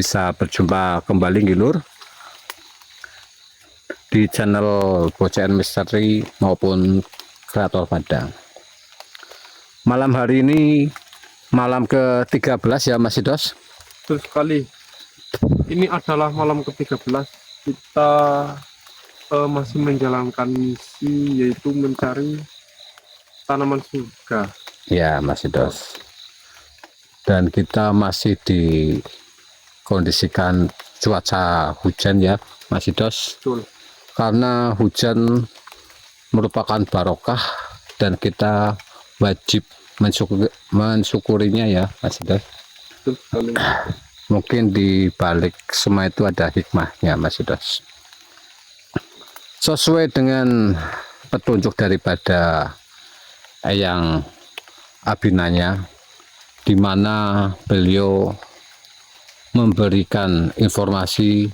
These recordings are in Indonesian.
bisa berjumpa kembali Ngilur di channel Bocehan Misteri maupun Kreator Padang. Malam hari ini malam ke-13 ya Mas Idos. Betul sekali. Ini adalah malam ke-13. Kita masih menjalankan misi, yaitu mencari tanaman surga. Ya Mas Idos. Dan kita masih dikondisikan cuaca hujan ya Mas Idos. Betul. Karena hujan merupakan barokah dan kita wajib mensyukurinya ya Mas Idos. Betul sekali. Mungkin di balik semua itu ada hikmahnya Mas Idos. Sesuai dengan petunjuk daripada Eyang Abinanya, di mana beliau memberikan informasi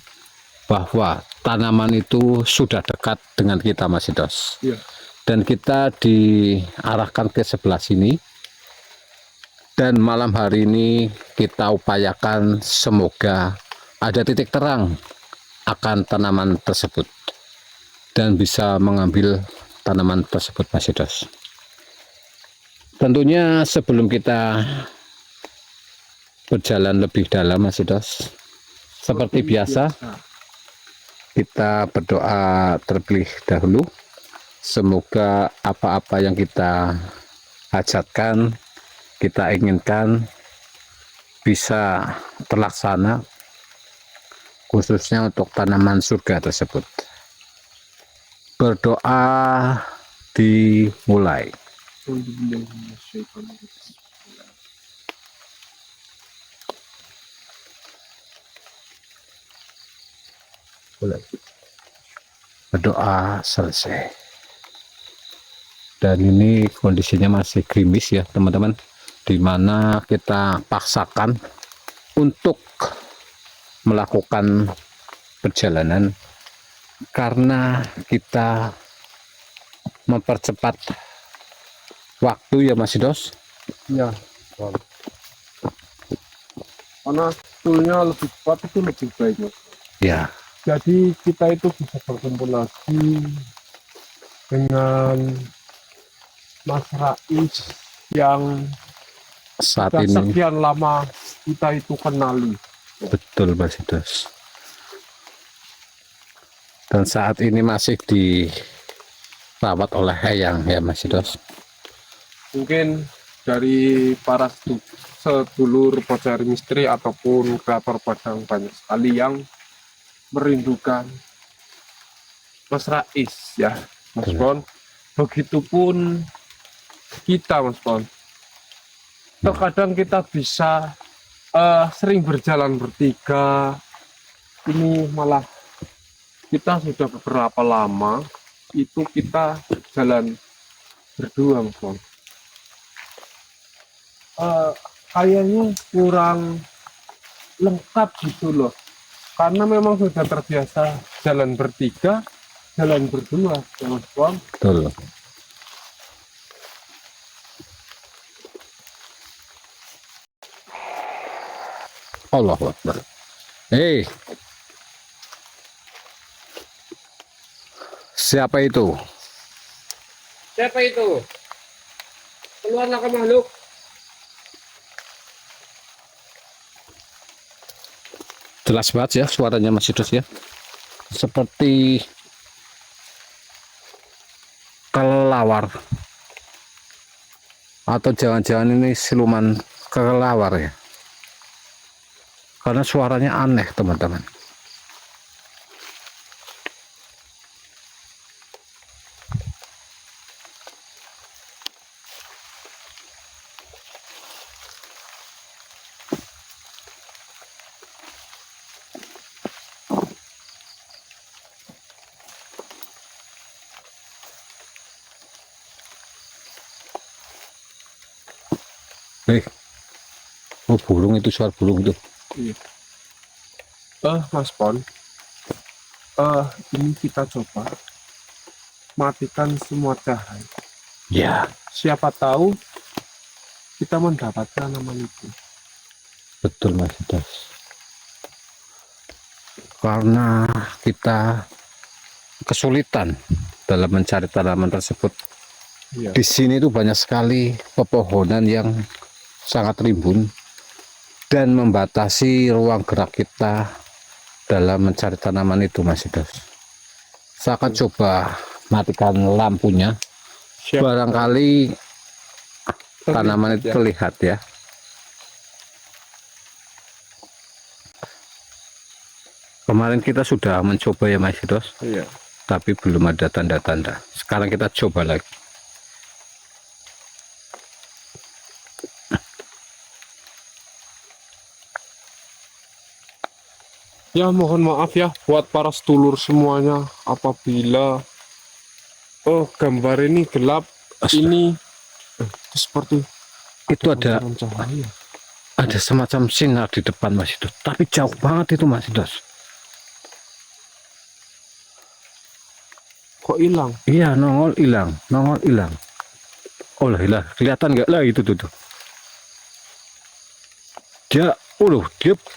bahwa tanaman itu sudah dekat dengan kita Mas Idos. Iya. Dan kita diarahkan ke sebelah sini. Dan malam hari ini kita upayakan semoga ada titik terang akan tanaman tersebut dan bisa mengambil tanaman tersebut Mas Idos. Tentunya sebelum kita berjalan lebih dalam Mas Idos, seperti biasa kita berdoa terlebih dahulu. Semoga apa-apa yang kita hajatkan, kita inginkan bisa terlaksana, khususnya untuk tanaman surga tersebut. Berdoa dimulai. Berdoa selesai. Dan ini kondisinya masih gerimis ya teman-teman, dimana kita paksakan untuk melakukan perjalanan karena kita mempercepat waktu ya Mas Idos. Ya, karena toolnya lebih cepat itu lebih baik Mas. Ya, Jadi kita itu bisa berkumpul lagi dengan Mas Rais yang saat sudah ini sekian lama kita itu kenali. betul Mas Idos. Dan saat ini masih dirawat oleh Eyang ya Mas Idos. Mungkin dari para sedulur Bocehan Misteri ataupun kreator Padang banyak sekali yang merindukan Mas Rais ya Mas Bon. Begitupun kita Mas Bon. Terkadang kita bisa sering berjalan bertiga. Ini malah kita sudah beberapa lama itu kita jalan berdua Mas Bon. Kayaknya kurang lengkap gitu loh, karena memang sudah terbiasa jalan bertiga, jalan berdua ya Mas Bon. Betul. Allahu Akbar. Siapa itu? Siapa itu? Keluarlah ke makhluk. Jelas banget ya suaranya Mas Idos ya. Seperti kelelawar. Atau jangan-jangan ini siluman kelelawar ya. Karena suaranya aneh teman-teman. Oh burung itu, suara burung itu. Iya. Mas Pon, ini kita coba matikan semua cahaya. Ya, Siapa tahu kita mendapatkan tanaman itu. betul Mas Idos. karena kita kesulitan dalam mencari tanaman tersebut. Iya. Di sini tuh banyak sekali pepohonan yang sangat rimbun dan membatasi ruang gerak kita dalam mencari tanaman itu, Mas Idos. Saya akan coba matikan lampunya. Siap. Barangkali tanaman itu ya. terlihat ya. Kemarin kita sudah mencoba ya, Mas Idos, Iya. tapi belum ada tanda-tanda. Sekarang kita coba lagi. Ya, mohon maaf ya buat para sedulur semuanya apabila gambar ini gelap. Ini seperti Itu ada pancaran cahaya. ada semacam sinar di depan, Mas Idos, tapi jauh banget itu, Mas Idos. Kok hilang? Iya, nongol hilang. Oh lah, kelihatan nggak lah itu tuh. Dia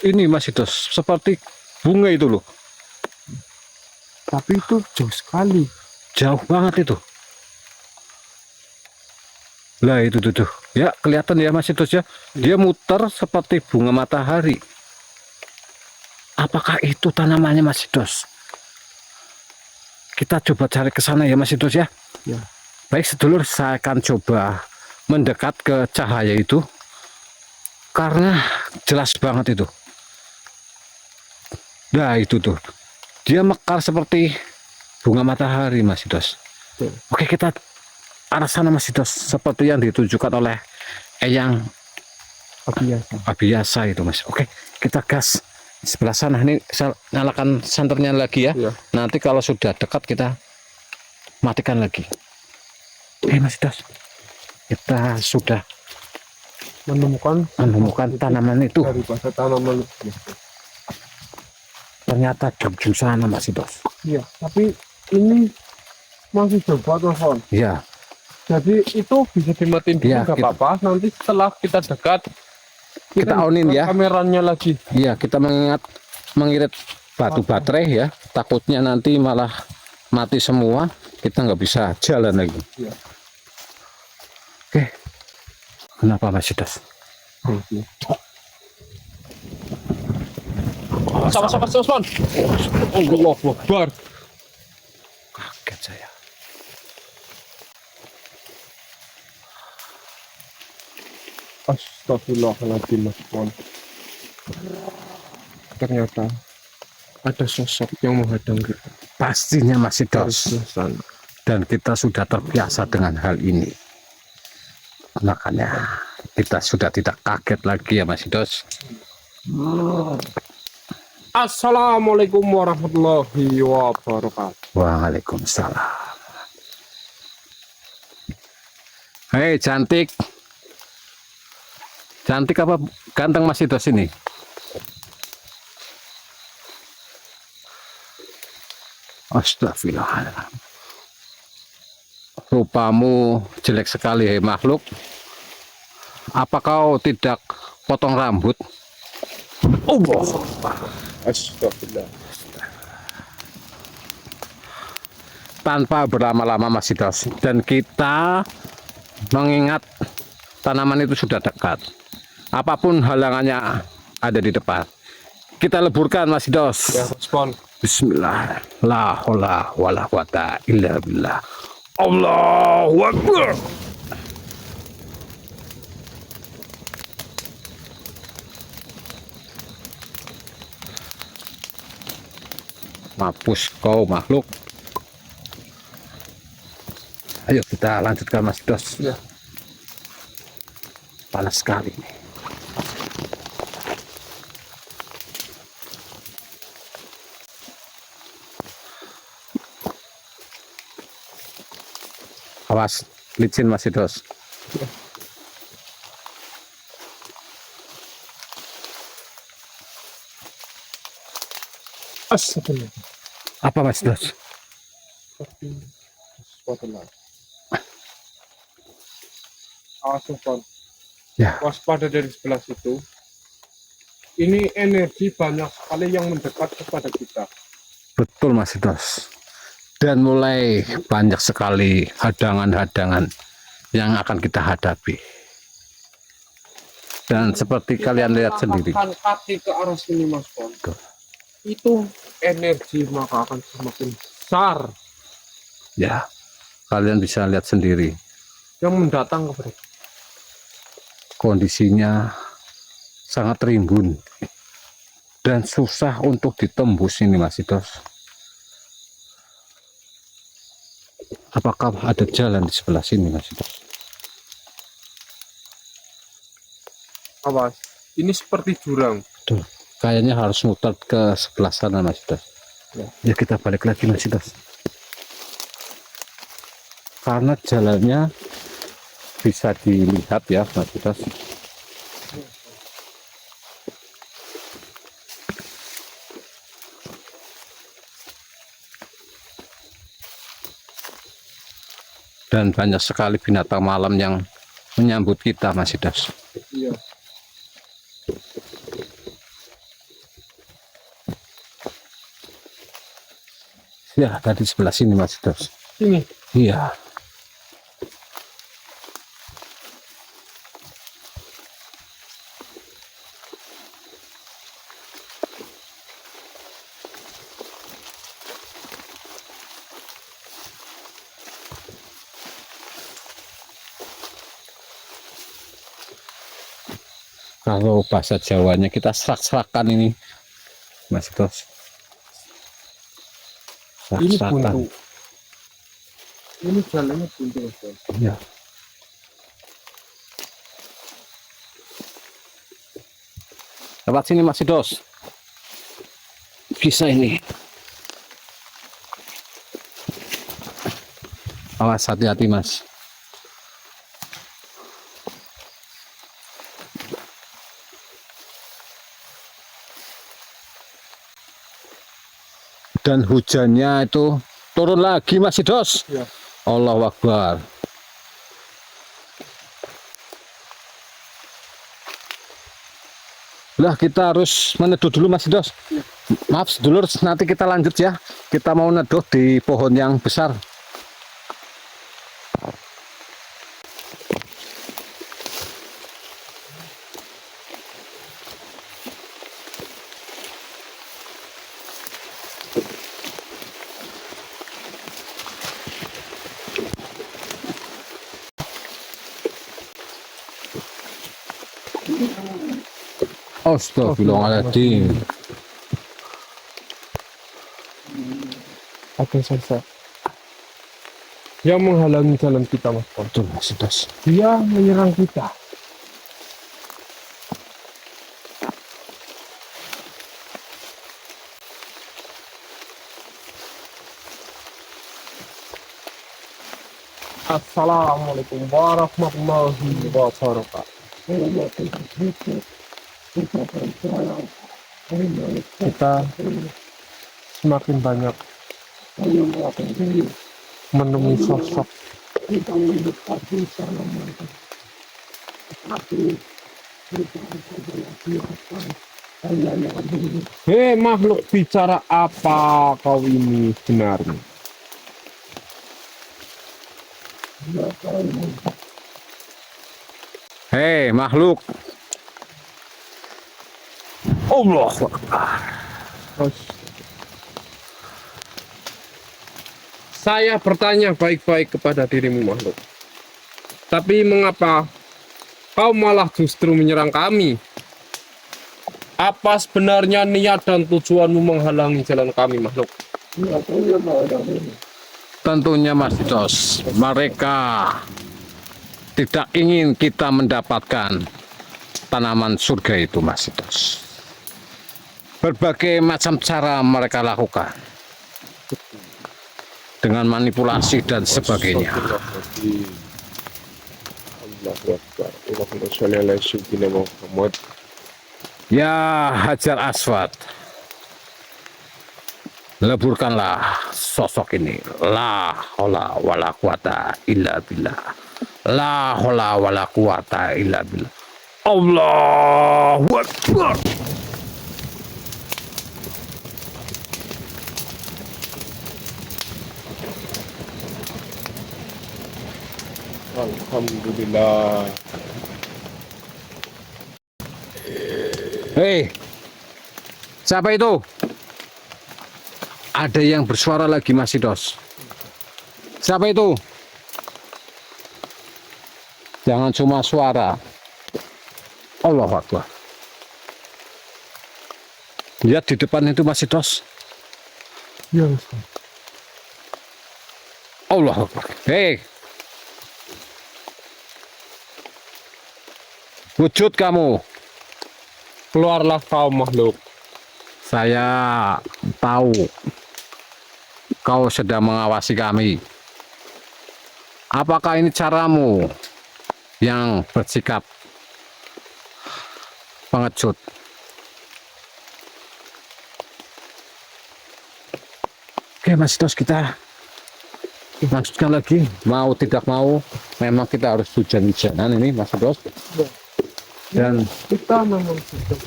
ini, Mas Idos, seperti bunga itu loh. Tapi itu jauh sekali. Jauh banget itu. Lah itu tuh. Ya, kelihatan ya, Mas Idos ya. Dia muter seperti bunga matahari. Apakah itu tanamannya, Mas Idos? Kita coba cari ke sana ya, Mas Idos ya. Ya. Baik sedulur, saya akan coba mendekat ke cahaya itu karena jelas banget itu. Nah itu tuh, dia mekar seperti bunga matahari, Mas Idos. Betul. Oke, kita arah sana, Mas Idos, seperti yang ditunjukkan oleh Eyang Abiyasa itu, Mas. Oke, kita gas sebelah sana. Ini saya nyalakan senternya lagi ya. Iya. Nanti kalau sudah dekat kita matikan lagi. Oke, Mas Idos, kita sudah Menemukan tanaman itu. daripada tanaman itu. Ternyata jauh sana, Mas Idos. Iya, tapi ini masih coba telepon. Iya. Jadi itu bisa dimatiin dulu, Iya, nggak apa-apa. Nanti setelah kita dekat, Kita onin ya. kameranya lagi. Iya, kita mengirit batu baterai ya. Takutnya nanti malah mati semua, kita nggak bisa jalan lagi. Iya. Oke. Kenapa, Mas Idos? Sama-sama, Osman. Allahu Akbar. Kaget saya. Astagfirullahaladzim, Osman. Ternyata ada sosok yang menghadang kita. Pastinya, Mas Idos. Dari sana. Dan kita sudah terbiasa dengan hal ini. Makanya kita sudah tidak kaget lagi ya, Mas Idos. Assalamualaikum warahmatullahi wabarakatuh. Waalaikumsalam. Hei, cantik. Cantik apa ganteng, Mas Idos ini? Astagfirullahaladzim. Rupamu jelek sekali, hei makhluk. Apa kau tidak potong rambut? Allah. Astagfirullah. Tanpa berlama-lama, Mas Idos, dan kita mengingat tanaman itu sudah dekat. Apapun halangannya ada di depan, kita leburkan, Mas Idos. Ya, respon. Bismillah, la haula wala quwata illa billah. Allahu Akbar. Mampus kau makhluk. Ayo kita lanjutkan, Mas Dos. Ya. Panas sekali. Awas, licin, Mas Dos. Ya. Astagfirullah. Apa, Mas Dos? Astagfirullah. Awas, Osman. Ya. Waspada dari sebelah situ. ini energi banyak sekali yang mendekat kepada kita. Betul Mas Dos. Dan mulai banyak sekali hadangan-hadangan yang akan kita hadapi. Dan seperti Kita kalian lihat sendiri. melangkahkan kaki ke arah sini Mas Pon. Itu energi maka akan semakin besar Ya, kalian bisa lihat sendiri. yang mendatang kepada kita. Kondisinya sangat rimbun. Dan susah untuk ditembus ini Mas Dos. Apakah ada jalan di sebelah sini Mas Dos? Awas, ini seperti jurang. Tuh, kayaknya harus muter ke sebelah sana Mas Dos. Ya kita balik lagi Mas Dos. Karena jalannya bisa dilihat ya Mas Dos. Dan banyak sekali binatang malam yang menyambut kita Mas Dos. Iya. Ya tadi sebelah sini Mas Dos. Ini Iya. Kalau bahasa Jawanya kita serak-serakan ini Mas Dos. ini Serak-serakan. buntu. Ini jalannya buntu Mas Pon. Ya. Lewat sini Mas Dos. Bisa ini. Awas hati-hati Mas. Dan hujannya itu turun lagi Mas Dos. Ya. Allahu Akbar. Lah kita harus meneduh dulu Mas Dos. Ya. Maaf sedulur, nanti kita lanjut ya. Kita mau neduh di pohon yang besar. Astagfirullahaladzim. Ada sosok yang menghalangi jalan kita Mas Pon. Betul Mas Dos. Dia menyerang kita. Assalamualaikum warahmatullahi wabarakatuh. Kita semakin banyak menemui sosok hei makhluk bicara apa kau ini sebenarnya? Hei makhluk. Allah Akbar. Terus, saya bertanya baik-baik kepada dirimu makhluk. Tapi mengapa kau malah justru menyerang kami? Apa sebenarnya niat dan tujuanmu menghalangi jalan kami makhluk? Tentunya Mas Dos, mereka tidak ingin kita mendapatkan tanaman surga itu Mas Dos. Berbagai macam cara mereka lakukan dengan manipulasi dan sebagainya. Ya Hajar Aswad, leburkanlah sosok ini. La haula wala quwata illa billah. La haula wala quwata illa billah. Allahu Akbar. Alhamdulillah. Hei, siapa itu? Ada yang bersuara lagi Mas Sidos. Siapa itu? Jangan cuma suara. Allahu Akbar. Lihat di depan itu Mas Sidos. Ya, Ustaz. Allahu Akbar. Hei. Wujud kamu. Keluarlah kaum makhluk. Saya tahu kau sedang mengawasi kami. Apakah ini caramu yang bersikap pengecut? Oke Mas Dos, kita lanjutkan lagi. Mau tidak mau, memang kita harus hujan-hujanan ini Mas Dos. Dan Kita memang sudah.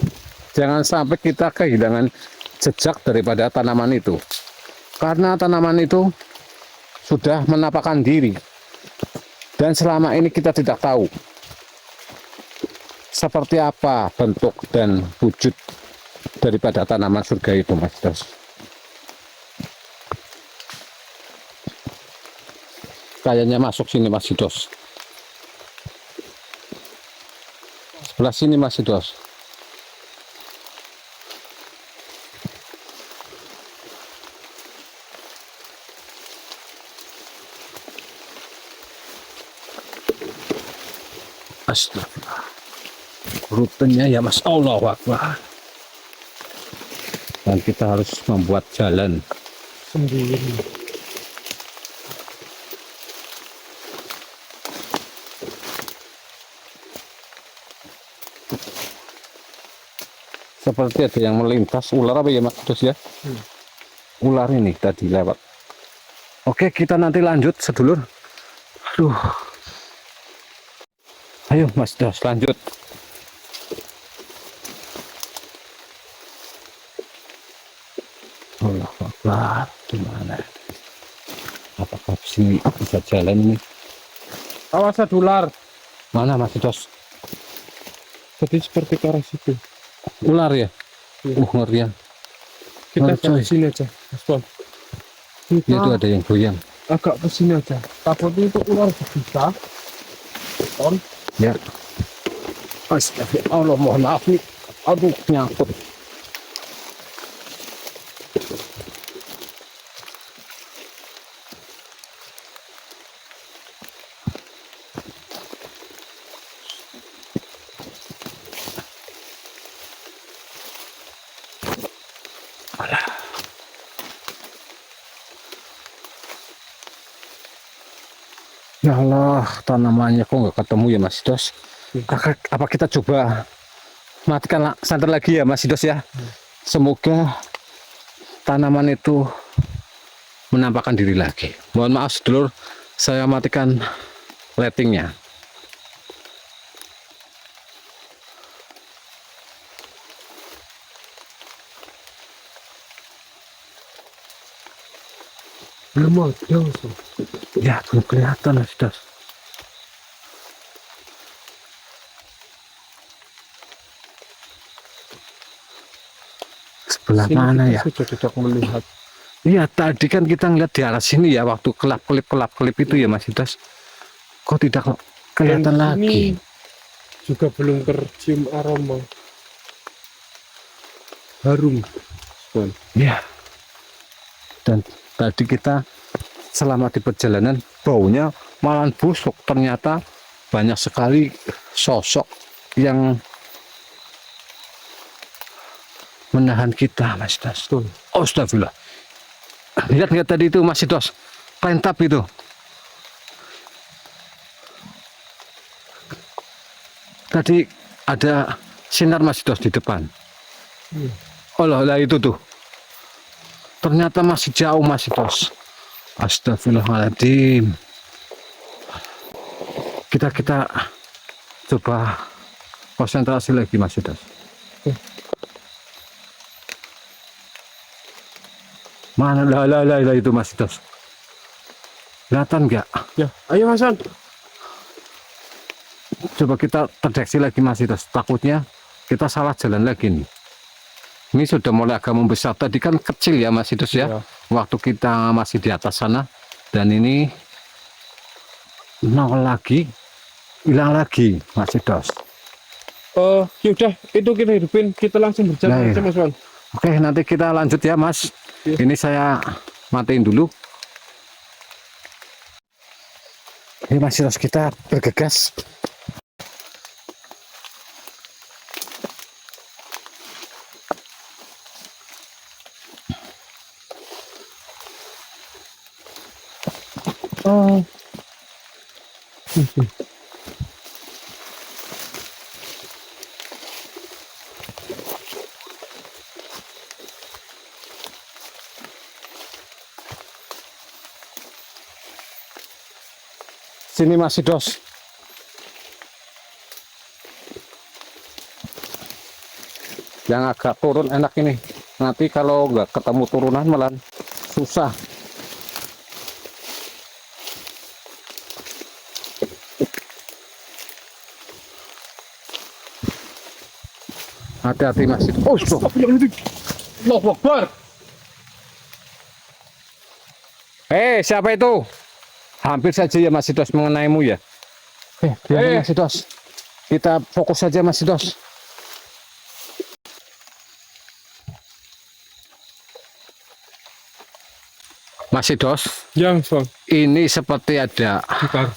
jangan sampai kita kehilangan jejak daripada tanaman itu. Karena tanaman itu sudah menampakkan diri. Dan selama ini kita tidak tahu seperti apa bentuk dan wujud daripada tanaman surga itu Mas Dos. Kayaknya masuk sini Mas Dos. Sebelah sini Mas Dos. Astagfirullah. Rutenya ya Mas, Allahu Akbar. Dan kita harus membuat jalan. Sendiri. Seperti ada yang melintas. Ular apa ya Mas Dos ya? Ular ini tadi lewat. Oke, kita nanti lanjut sedulur. Aduh. Ayo Mas Dos, lanjut. Allah Akbar, gimana? Apakah sini bisa jalan ini? Awas ada ular. Mana Mas Dos? Jadi seperti ke arah situ. Ular ya? Iya. Ngeri ya. Kita Coy. ke sini aja, Mas Pon. Ya, itu Kita ada yang goyang. agak ke sini aja. Takutnya itu ular bisa. Pon. Ya. Astagfirullah, mohon maaf nih. Aduh, nyangkut. Alah. Ya Allah, tanamannya kok nggak ketemu ya Mas Dos? Apa kita coba matikan santer lagi ya Mas Dos ya? Semoga tanaman itu menampakkan diri lagi. Mohon maaf sedulur, saya matikan lightingnya. Belum ada, Ustaz. Ya, belum kelihatan Mas Dos. Sebelah Sini mana kita ya? sudah tidak melihat. Iya, tadi kan kita ngeliat di arah sini ya, waktu kelap-kelip itu ya Mas Dos. Kok tidak kelihatan Dan lagi? ini juga belum tercium aroma harum. Pon. Ya. Dan tadi kita selama di perjalanan baunya malah busuk. Ternyata banyak sekali sosok yang menahan kita Mas Dos. Betul. Oh, astagfirullah. Lihat tadi itu Mas Dos. Pentap itu. Tadi ada sinar Mas Dos di depan. Oh lah itu tuh. Ternyata masih jauh Mas Dos. Astagfirullahaladzim. Kita coba konsentrasi lagi Mas Dos. Mana lah itu Mas Dos. Kelihatan nggak? Ya, ayo Mas An. Coba kita terdeteksi lagi Mas Idos. Takutnya kita salah jalan lagi nih. Ini sudah mulai agak membesar. Tadi kan kecil ya Mas Idos ya. Iya. Waktu kita masih di atas sana. Dan ini nol lagi, hilang lagi Mas Idos. Yaudah, itu kita hidupin, kita langsung berjalan Nah, aja iya. Mas Wan. Oke, nanti kita lanjut ya Mas. Iya. Ini saya matiin dulu. Ini Mas Idos, kita bergegas. Oh. Sini Mas Idos. Yang agak turun enak ini. Nanti kalau nggak ketemu turunan malah susah. Hati-hati Mas Idos. Oh, Allahu Akbar. siapa itu? Hampir saja ya Mas Idos mengenaimu ya. Biar Mas Idos. Kita fokus saja Mas Idos. Mas Idos, Ya Mas Wan. ini seperti ada Bentar.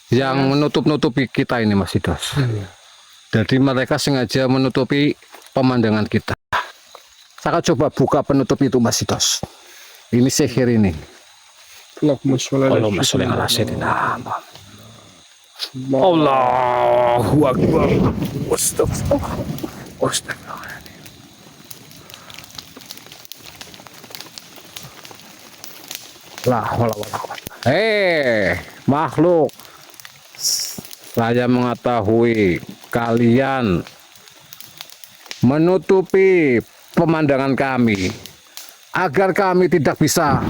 yang menutup-nutupi kita ini Mas Idos. Iya. Jadi mereka sengaja menutupi pemandangan kita. Saya coba buka penutup itu Mas Idos. Ini sihir ini. Allahumma sholli ala Sayyidina Allahu Akbar. Astagfirullah. Makhluk. Saya mengetahui kalian menutupi pemandangan kami agar kami tidak bisa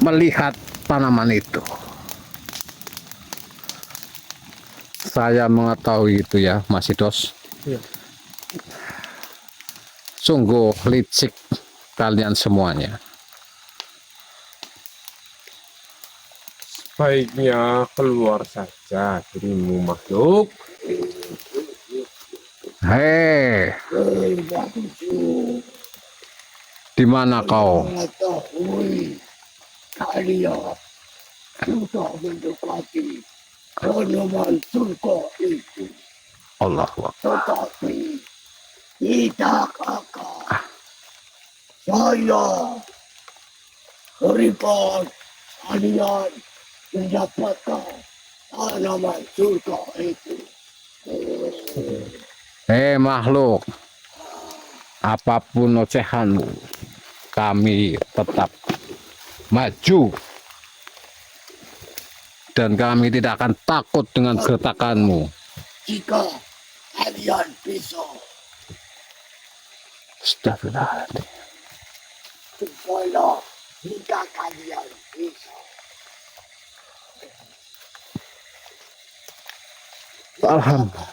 melihat tanaman itu. Saya mengetahui itu ya, Mas Idos. Iya. Sungguh licik kalian semuanya. Baiknya keluar saja dirimu makhluk. Hei, di mana kau? Mengetahui kalian sudah mendekati tanaman surga itu, Allahu Akbar. tetapi tidak akan saya berikan kalian mendapatkan tanaman surga itu. Hei makhluk, apapun ocehanmu, kami tetap maju. Dan kami tidak akan takut dengan gertakanmu. Jika kalian bisa, Astagfirullahaladzim. supaya jika kalian bisa. Alhamdulillah.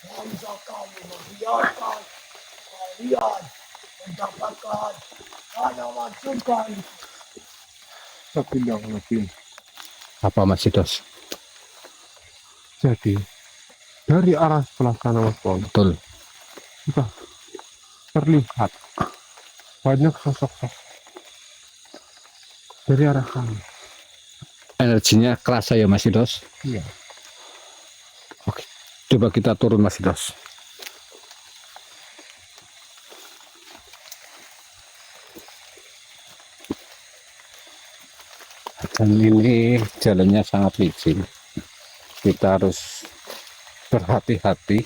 Bangsa kamu membiarkan kalian mendapatkan tanaman surga itu. Tapi lagi. Apa Mas Idos? Jadi dari arah sebelah kanan Mas Wan Betul. sudah terlihat banyak sosok-sosok dari arah kanan. Energinya kerasa ya Mas Idos. Iya. Oke, coba kita turun Mas Idos. Dan ini jalannya sangat licin. Kita harus berhati-hati.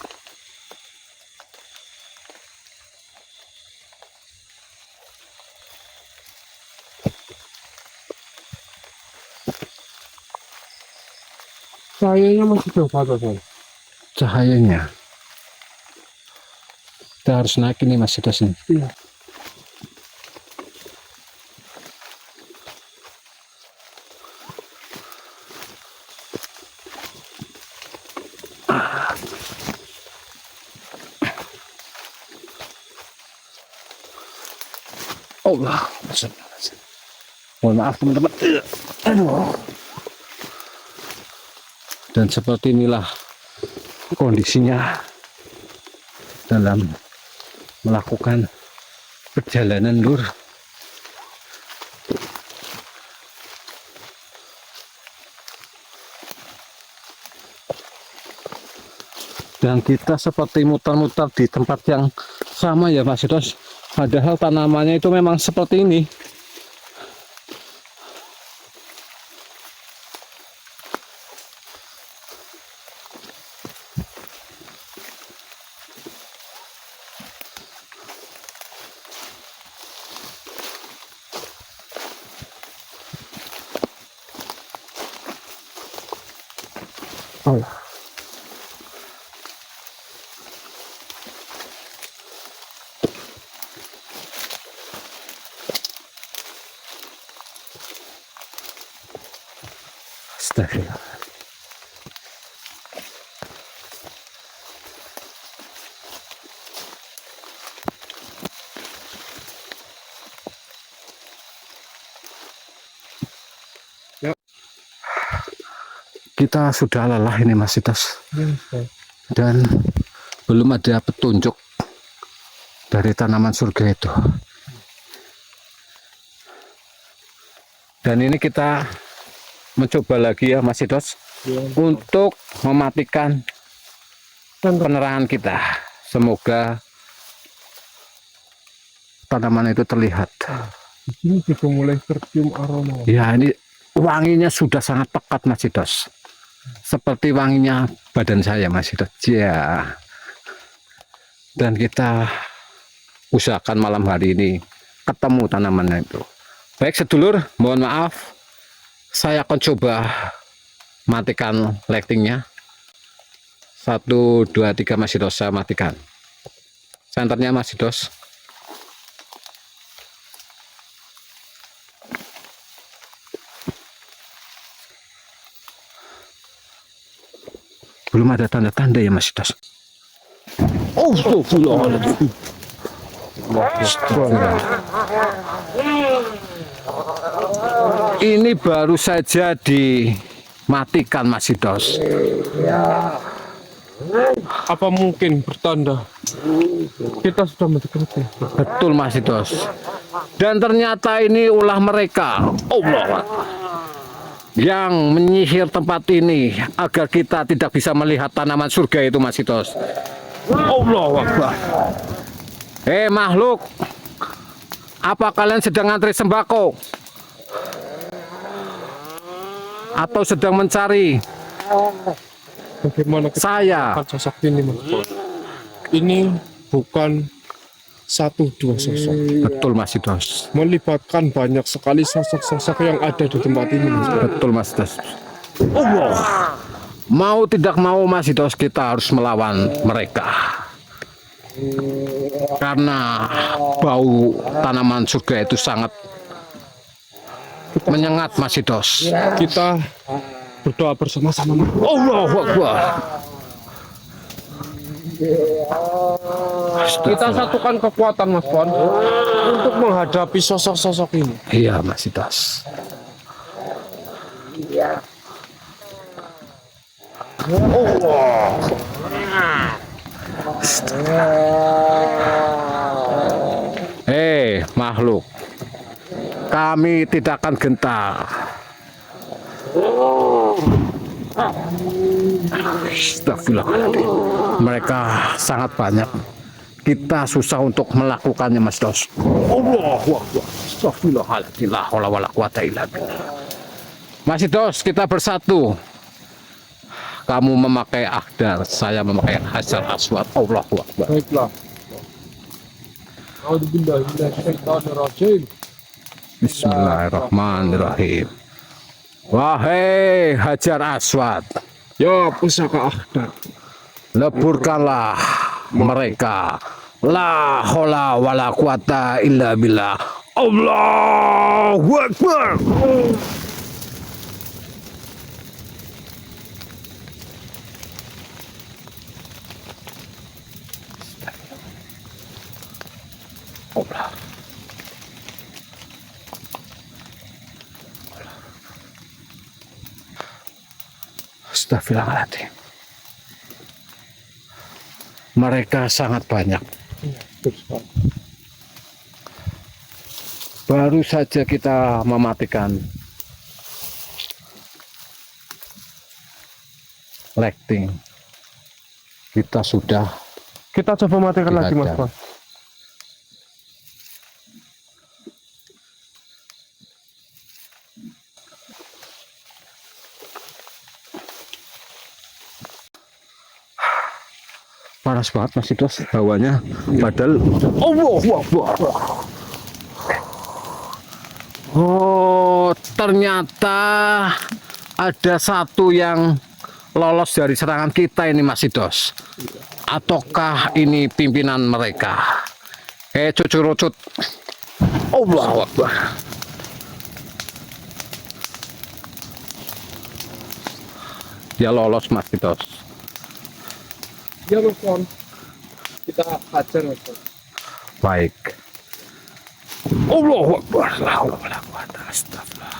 Cahayanya masih jauh Mas Wan. Cahayanya. Kita harus naik ini Mas Idos ini. Iya. Allah. Mohon maaf teman-teman. Aduh. Dan seperti inilah kondisinya dalam melakukan perjalanan lur. Dan kita seperti muter-muter di tempat yang sama ya Mas Yos. Padahal tanamannya itu memang seperti ini. Oh. Astagfirullah. Ya. Kita sudah lelah ini Mas Itas. Ya. Dan belum ada petunjuk dari tanaman surga itu. Dan ini kita mencoba lagi ya Mas Itos untuk mematikan penerangan kita. Semoga tanaman itu terlihat. Di sini juga mulai tercium aroma. Ya, ini wanginya sudah sangat pekat Mas Itos. Seperti wanginya badan saya Mas Itos. Ya. Dan kita usahakan malam hari ini ketemu tanamannya itu. Baik sedulur, mohon maaf. Saya akan coba matikan lightingnya. 1, 2, 3 Mas Itos, saya matikan. Senternya Mas Itos. Belum ada tanda-tanda ya Mas Itos. Oh, astagfirullahaladzim. Ini baru saja dimatikan Mas Itos. Apa mungkin bertanda kita sudah mendekati? Betul Mas Itos. Dan ternyata ini ulah mereka. Allah yang menyihir tempat ini agar kita tidak bisa melihat tanaman surga itu Mas Itos. Allah Akbar. Makhluk, apa kalian sedang antri sembako? Atau sedang mencari Bagaimana kita saya? akan sosok ini, Mas Bos? Ini bukan 1-2 sosok. Betul Mas Itos. Melibatkan banyak sekali sosok-sosok yang ada di tempat ini, Mas Bos. Betul Mas Itos. Allah. Mau tidak mau Mas Itos, kita harus melawan mereka. Karena bau tanaman surga itu sangat menyengat Mas Itos. Kita berdoa bersama-sama. Allahu Akbar. Kita satukan kekuatan, Mas Bon, untuk menghadapi sosok-sosok ini. Iya Mas Itos. Makhluk, kami tidak akan gentar. Astagfirullahaladzim. Mereka sangat banyak. Kita susah untuk melakukannya Mas Dos. Allahu Akbar. Astagfirullahaladzim. La haula wala quwata illa billah. Mas Dos, kita bersatu. Kamu memakai akhdar, saya memakai hajar aswad. Allahu Akbar. Baiklah. Bismillahirrahmanirrahim. Wahai hajar aswad, Ya pusaka akhdar, leburkanlah mereka. La haula wala quwata illa billah. Allahu Akbar. Allah. Astagfirullahaladzim. Mereka sangat banyak. Iya, betul sekali. Baru saja kita mematikan lighting. Kita sudah Kita coba matikan lagi, Mas dihadang. Bang. Panas banget masih terus hawanya. Padahal Allahu Akbar. Oh, ternyata ada satu yang lolos dari serangan kita ini, Mas Idos. Ataukah ini pimpinan mereka? Cucu rucut. Allahu Akbar. Dia lolos, Mas Idos. Ya, Mas Bang. Kita hajar, Mas Bang. Baik. Allahu Akbar. La haula wala quwata astagfirullah.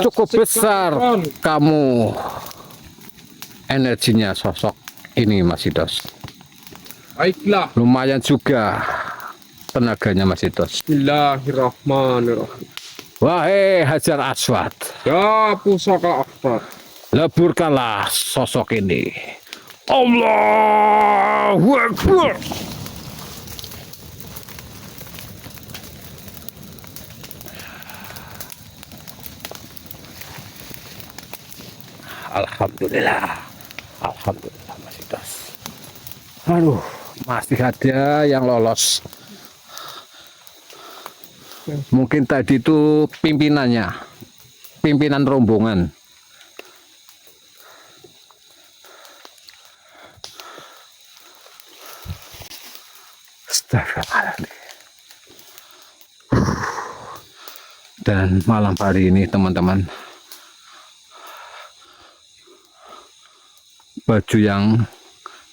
Cukup besar kamu energinya sosok ini, Mas Idos. Baiklah. Lumayan juga tenaganya, Mas Idos. Bismillahirrahmanirrahim. Wahai Hajar Aswad, Ya pusaka akbar. leburkanlah sosok ini. Allahu Akbar. Alhamdulillah. Alhamdulillah, Mas Idos. Aduh, masih ada yang lolos. Mungkin tadi itu pimpinannya, pimpinan rombongan. Astagfirullahaladzim. Dan malam hari ini, teman-teman, baju yang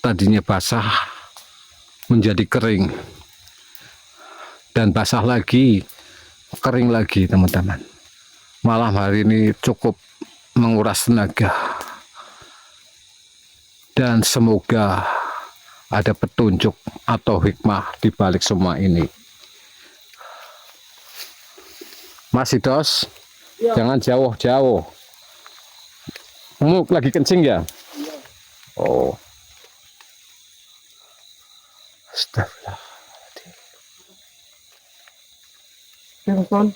tadinya basah menjadi kering, dan basah lagi, kering lagi, teman-teman. Malam hari ini cukup menguras tenaga, dan semoga ada petunjuk atau hikmah di balik semua ini. Mas Idos, Ya. jangan jauh-jauh. Kamu lagi kencing ya? Oh. Astagfirullah. Ya, Mas Bang.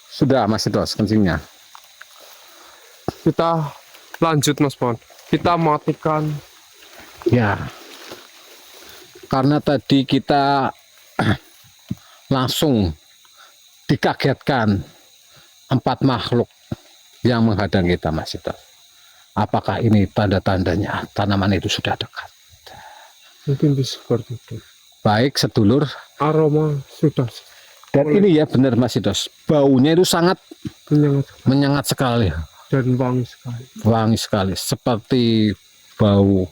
Sudah, Mas Idos, kencingnya. Kita lanjut, Mas Bang. Kita matikan. Ya. Karena tadi kita langsung dikagetkan 4 makhluk yang menghadang kita, Mas Idos. Apakah ini tanda-tandanya tanaman itu sudah dekat? Mungkin bisa seperti itu. Baik, sedulur. Aroma sudah Dan ini ya benar, Mas Idos. Baunya itu sangat menyengat menyengat sekali. dan wangi sekali. Wangi sekali. Seperti bau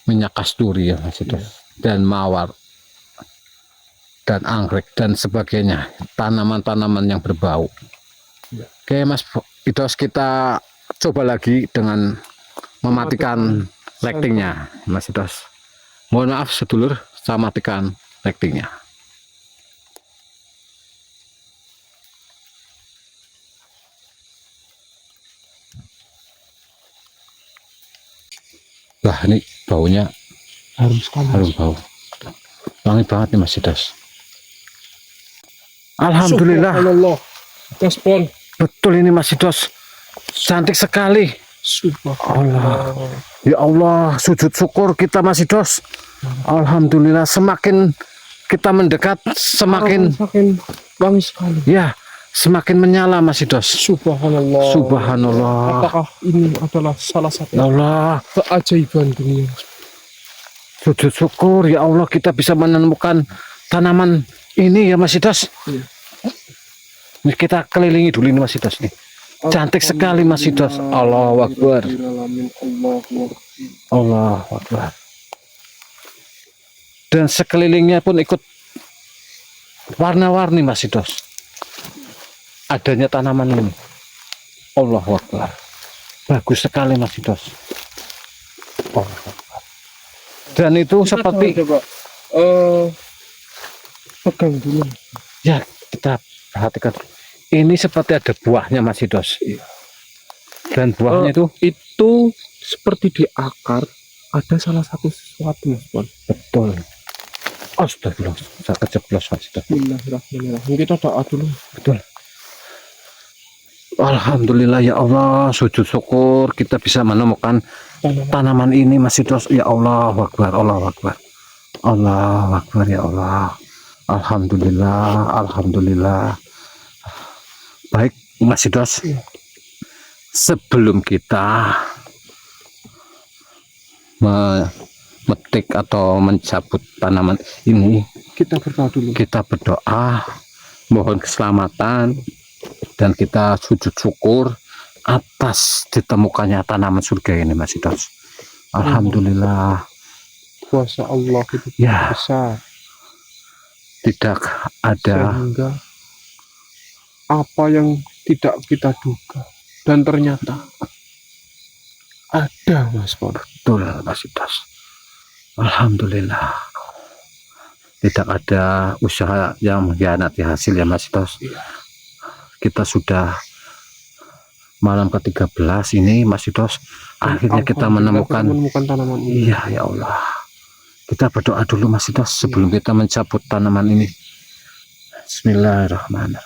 minyak kasturi ya, Mas Idos. Dan mawar. Dan anggrek dan sebagainya. Tanaman-tanaman yang berbau. Ya. Oke, Mas Idos, kita coba lagi dengan mematikan lightingnya, Mas Idos. Mohon maaf, sedulur, saya matikan lightingnya. Wah, ini baunya Harum sekali. harum bau. Wangi banget nih, Mas Idos. Alhamdulillah. Subhanallah. Mas Bang. Betul ini, Mas Idos. Cantik sekali. Subhanallah. Ya Allah, sujud syukur kita, Mas Idos. Alhamdulillah, semakin kita mendekat, semakin wangi sekali. ya, semakin menyala, Mas Idos. Subhanallah. Subhanallah. Apakah ini adalah salah satu Ya Allah, keajaiban dunia? sujud syukur ya Allah, kita bisa menemukan tanaman ini ya, Mas Idos. Iya. Ini kita kelilingi dulu ini, Mas Idos nih. Cantik sekali, Mas Idos. Allahu Akbar. Allahu Akbar. Dan sekelilingnya pun ikut warna-warni, Mas Idos. Adanya tanaman ini. Allahu Akbar. Bagus sekali Mas Idos. Oh. Dan itu seperti coba pegang dulu. ya, kita perhatikan. Ini seperti ada buahnya Mas Idos. Dan buahnya Itu seperti di akar ada salah satu sesuatu, Mas Bon. betul. Astagfirullah, saya keceplos Mas Idos. Bismillahirrahmanirrahim. Kita doa dulu. Betul. Alhamdulillah ya Allah, sujud syukur kita bisa menemukan tanaman ini Mas Idos. Ya Allah, Akbar, Allah Akbar. Allah Akbar ya Allah. Alhamdulillah, alhamdulillah. Baik Mas Idos. Sebelum kita memetik atau mencabut tanaman ini, Kita berdoa dulu. kita berdoa mohon keselamatan dan kita sujud syukur atas ditemukannya tanaman surga ini Mas Idos. Alhamdulillah. Kuasa Allah itu Ya. besar Tidak ada sehingga apa yang tidak kita duga dan ternyata ada, Mas Bon. betul Mas Idos. Alhamdulillah. Tidak ada usaha yang mengkhianati hasil ya Mas Idos. Kita sudah malam ke-13 ini Mas Idos. Akhirnya kita menemukan. Tanaman ini. Iya ya Allah. Kita berdoa dulu Mas Idos sebelum kita mencabut tanaman ini. Bismillahirrahmanirrahim.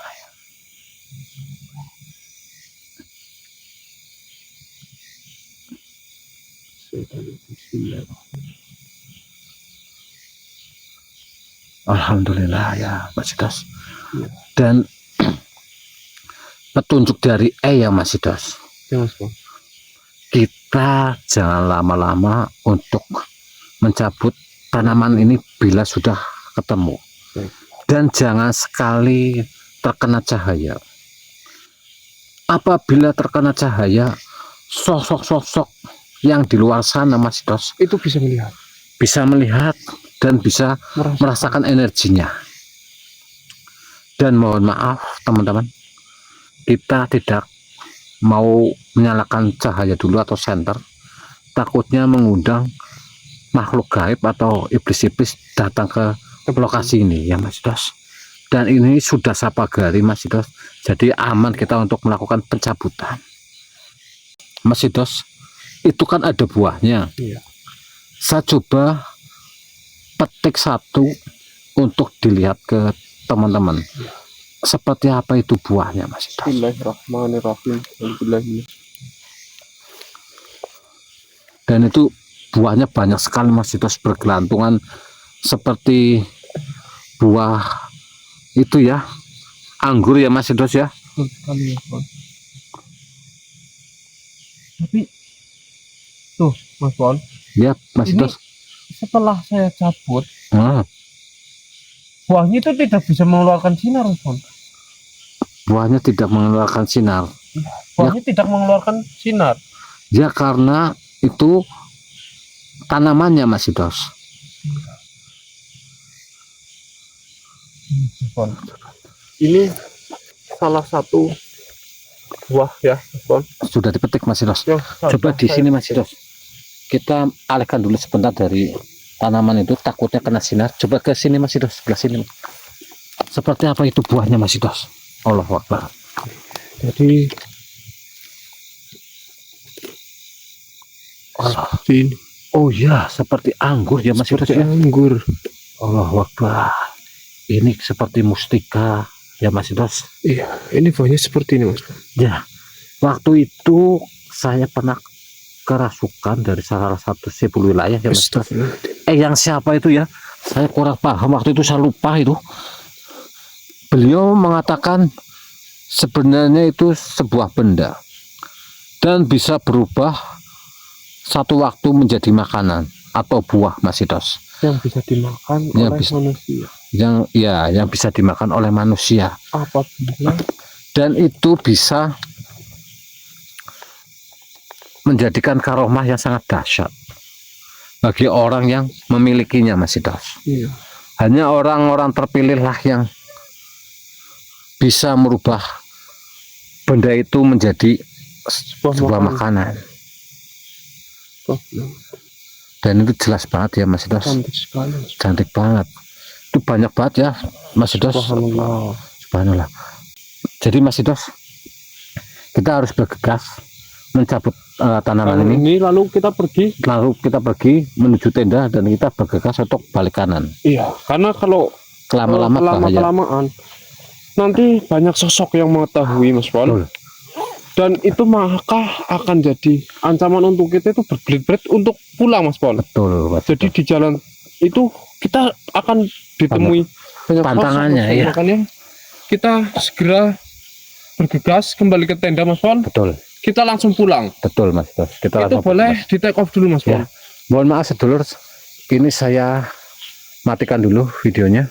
Alhamdulillah ya Mas Idos. Dan petunjuk dari ya Mas Idos. Ya, Mas Bon. Kita jangan lama-lama untuk mencabut tanaman ini bila sudah ketemu. Baik. Dan jangan sekali terkena cahaya. Apabila terkena cahaya, sosok-sosok yang di luar sana Mas Idos Itu bisa melihat, bisa melihat dan bisa merasakan energinya. Dan mohon maaf teman-teman, kita tidak mau menyalakan cahaya dulu atau senter, takutnya mengundang makhluk gaib atau iblis-iblis datang ke lokasi ini ya Mas Idos. Dan ini sudah saya pagari Mas Idos, jadi aman kita untuk melakukan pencabutan. Mas Idos, itu kan ada buahnya. Iya. Saya coba petik satu untuk dilihat ke teman-teman. Seperti apa itu buahnya Mas Idos? Bismillahirrahmanirrahim. Alhamdulillah. Dan itu buahnya banyak sekali Mas Idos, bergelantungan seperti buah itu ya, anggur ya Mas Idos ya. Betul sekali, Mas Bon. Tapi tuh Mas Bon, Ya Mas Ini- Idos. setelah saya cabut, Nah, buahnya itu tidak bisa mengeluarkan sinar, Mas Bon. buahnya tidak mengeluarkan sinar. Buahnya tidak mengeluarkan sinar. Ya karena itu tanamannya Mas Idos. Mas Bon. Ini salah satu buah ya, Mas Bon. Sudah dipetik Mas Idos. Yang Coba di saya- sini Mas Idos. Kita alihkan dulu sebentar dari tanaman itu, takutnya kena sinar. Coba ke sini Mas Idos, sebelah sini. Seperti apa itu buahnya Mas Idos? Allahu Akbar. Jadi Allah. seperti ini. Oh ya, seperti anggur ya Mas Idos Seperti ya. anggur. Allahu Akbar. Ini seperti mustika ya Mas Idos. Iya, ini buahnya seperti ini, Mas. Ya, waktu itu saya pernah kerasukan dari salah satu sipul wilayah ya Mas Idos. Astagfirullah. Yang siapa itu ya? Saya kurang paham waktu itu, saya lupa itu. Beliau mengatakan sebenarnya itu sebuah benda dan bisa berubah satu waktu menjadi makanan atau buah Mas Idos. Yang bisa dimakan Yang oleh bisa- manusia. Yang bisa dimakan oleh manusia, Apabila dan itu bisa menjadikan karomah yang sangat dahsyat bagi orang yang memilikinya Mas Idos. iya, Hanya orang-orang terpilih lah yang bisa merubah benda itu menjadi sebuah makanan. Oh, Dan itu jelas banget ya Mas Dos. cantik sekali. Cantik banget. Itu banyak banget ya Mas Dos. Subhanallah. Subhanallah. Jadi Mas Dos, kita harus bergegas mencabut tanaman ini. Lalu kita pergi. Lalu kita pergi menuju tenda dan kita bergegas untuk balik kanan. Iya, karena kalau Lama-lama bahaya. kelamaan nanti banyak sosok yang mengetahui Mas Pon. Betul. Dan itu maka akan jadi ancaman untuk kita itu berbelit-belit untuk pulang Mas Pon. Betul, Mas. Jadi di jalan itu kita akan ditemui banyak Pantangannya, sosok, Mas Pon. iya. Makanya kita segera bergegas kembali ke tenda Mas Pon. Betul. Kita langsung pulang. Betul Mas Dos. Kita Itu langsung boleh di take off dulu Mas Pon. Ya. Mohon maaf sedulur, ini saya matikan dulu videonya.